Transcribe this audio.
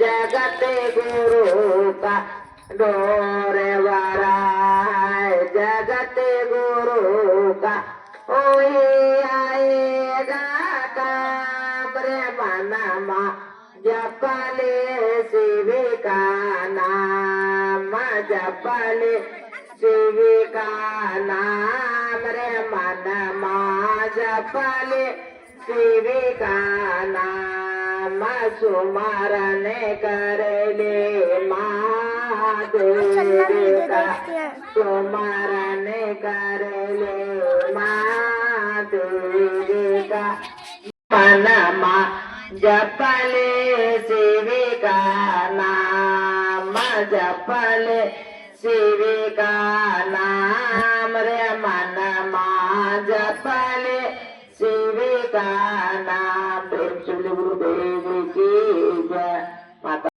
जगत गुरु का डोर वारा जगत गुरु का ओही आएगा काम रे मनमा जपले शिव का नाम जपले शिव का नाम रे मनमा जपले शिव का नाम सुमरन करले महादेव का सुमरन करले महादेव का मनमा जपले शिव का नाम जपले शिव का नाम रे मनमा जपले शिव का नाम। गुरुदेव की जय। माता